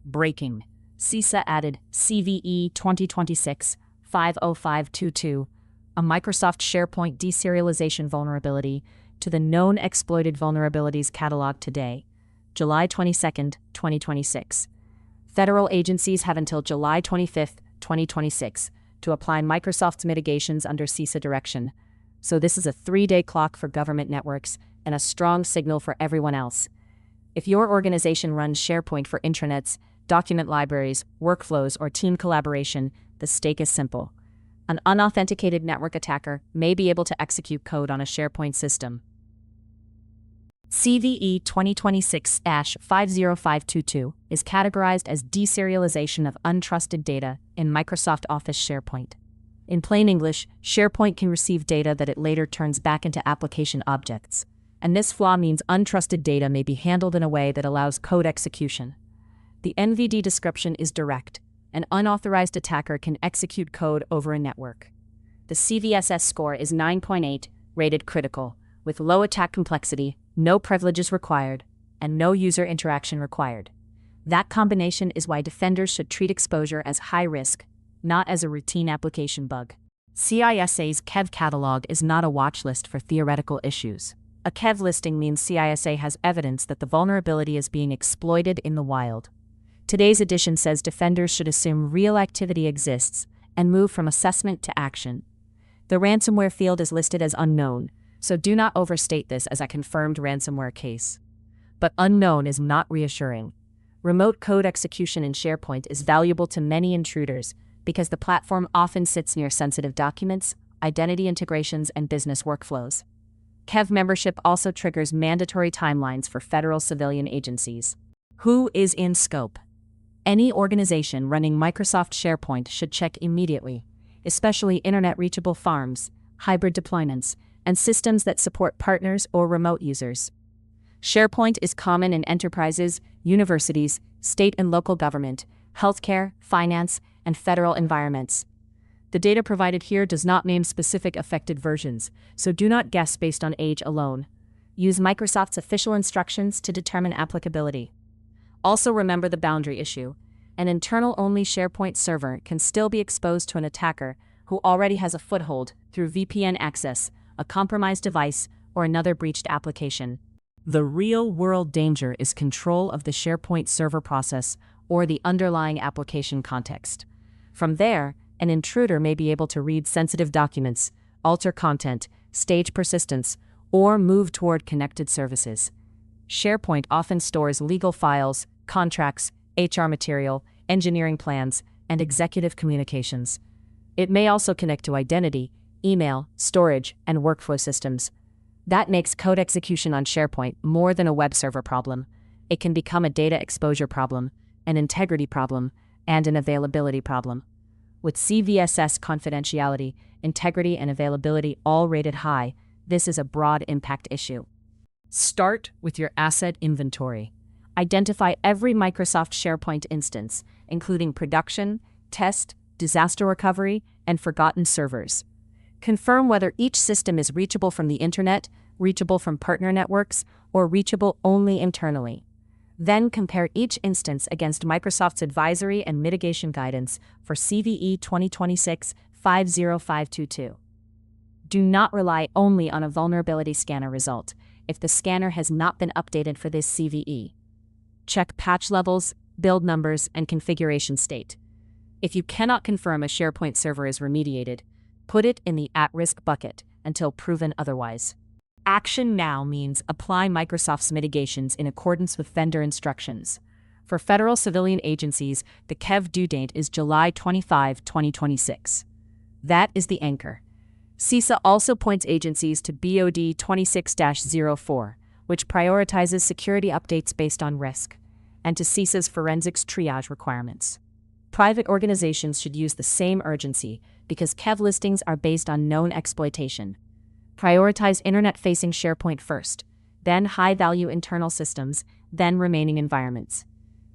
Breaking. CISA added CVE-2026-50522, a Microsoft SharePoint deserialization vulnerability, to the known exploited vulnerabilities catalog today, July 22, 2026. Federal agencies have until July 25, 2026, to apply Microsoft's mitigations under CISA direction. So this is a 3-day clock for government networks and a strong signal for everyone else. If your organization runs SharePoint for intranets, document libraries, workflows, or team collaboration, the stake is simple. An unauthenticated network attacker may be able to execute code on a SharePoint system. CVE 2026-50522 is categorized as deserialization of untrusted data in Microsoft Office SharePoint. In plain English, SharePoint can receive data that it later turns back into application objects, and this flaw means untrusted data may be handled in a way that allows code execution. The NVD description is direct. An unauthorized attacker can execute code over a network. The CVSS score is 9.8, rated critical, with low attack complexity, no privileges required, and no user interaction required. That combination is why defenders should treat exposure as high risk, not as a routine application bug. CISA's KEV catalog is not a watch list for theoretical issues. A KEV listing means CISA has evidence that the vulnerability is being exploited in the wild. Today's edition says defenders should assume real activity exists and move from assessment to action. The ransomware field is listed as unknown, so do not overstate this as a confirmed ransomware case. But unknown is not reassuring. Remote code execution in SharePoint is valuable to many intruders because the platform often sits near sensitive documents, identity integrations, and business workflows. KEV membership also triggers mandatory timelines for federal civilian agencies. Who is in scope? Any organization running Microsoft SharePoint should check immediately, especially internet-reachable farms, hybrid deployments, and systems that support partners or remote users. SharePoint is common in enterprises, universities, state and local government, healthcare, finance, and federal environments. The data provided here does not name specific affected versions, so do not guess based on age alone. Use Microsoft's official instructions to determine applicability. Also remember the boundary issue. An internal-only SharePoint server can still be exposed to an attacker who already has a foothold through VPN access, a compromised device, or another breached application. The real-world danger is control of the SharePoint server process or the underlying application context. From there, an intruder may be able to read sensitive documents, alter content, stage persistence, or move toward connected services. SharePoint often stores legal files, contracts, HR material, engineering plans, and executive communications. It may also connect to identity, email, storage, and workflow systems. That makes code execution on SharePoint more than a web server problem. It can become a data exposure problem, an integrity problem, and an availability problem. With CVSS confidentiality, integrity, and availability all rated high, this is a broad impact issue. Start with your asset inventory. Identify every Microsoft SharePoint instance, including production, test, disaster recovery, and forgotten servers. Confirm whether each system is reachable from the internet, reachable from partner networks, or reachable only internally. Then compare each instance against Microsoft's advisory and mitigation guidance for CVE 2026-50522. Do not rely only on a vulnerability scanner result if the scanner has not been updated for this CVE. Check patch levels, build numbers, and configuration state. If you cannot confirm a SharePoint server is remediated, put it in the at-risk bucket until proven otherwise. Action now means apply Microsoft's mitigations in accordance with vendor instructions. For federal civilian agencies, the KEV due date is July 25, 2026. That is the anchor. CISA also points agencies to BOD 26-04, which prioritizes security updates based on risk, and to CISA's forensics triage requirements. Private organizations should use the same urgency because KEV listings are based on known exploitation. Prioritize internet-facing SharePoint first, then high-value internal systems, then remaining environments.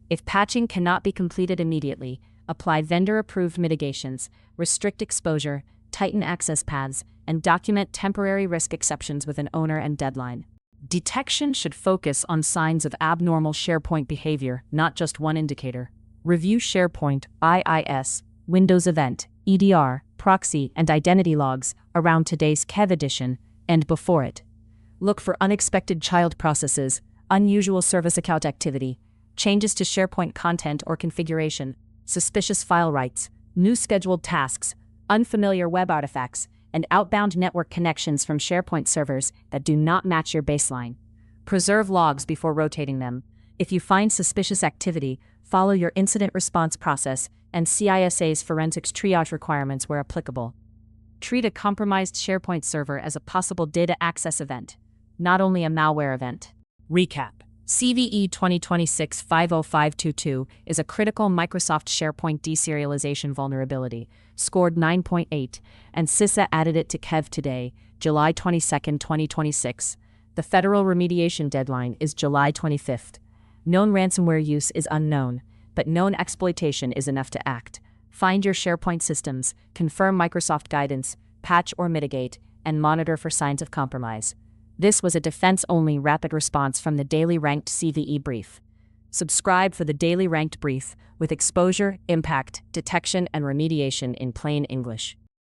If patching cannot be completed immediately, apply vendor-approved mitigations, restrict exposure, tighten access paths, and document temporary risk exceptions with an owner and deadline. Detection should focus on signs of abnormal SharePoint behavior, not just one indicator. Review SharePoint, IIS, Windows Event, EDR, proxy, and identity logs around today's KEV edition and before it. Look for unexpected child processes, unusual service account activity, changes to SharePoint content or configuration, suspicious file writes, new scheduled tasks, unfamiliar web artifacts, and outbound network connections from SharePoint servers that do not match your baseline. Preserve logs before rotating them. If you find suspicious activity, follow your incident response process and CISA's forensics triage requirements where applicable. Treat a compromised SharePoint server as a possible data access event, not only a malware event. Recap. CVE 2026-50522 is a critical Microsoft SharePoint deserialization vulnerability, scored 9.8, and CISA added it to KEV today, July 22, 2026. The federal remediation deadline is July 25th. Known ransomware use is unknown, but known exploitation is enough to act. Find your SharePoint systems, confirm Microsoft guidance, patch or mitigate, and monitor for signs of compromise. This was a defense-only rapid response from the Daily Ranked CVE Brief. Subscribe for the Daily Ranked Brief with exposure, impact, detection, and remediation in plain English.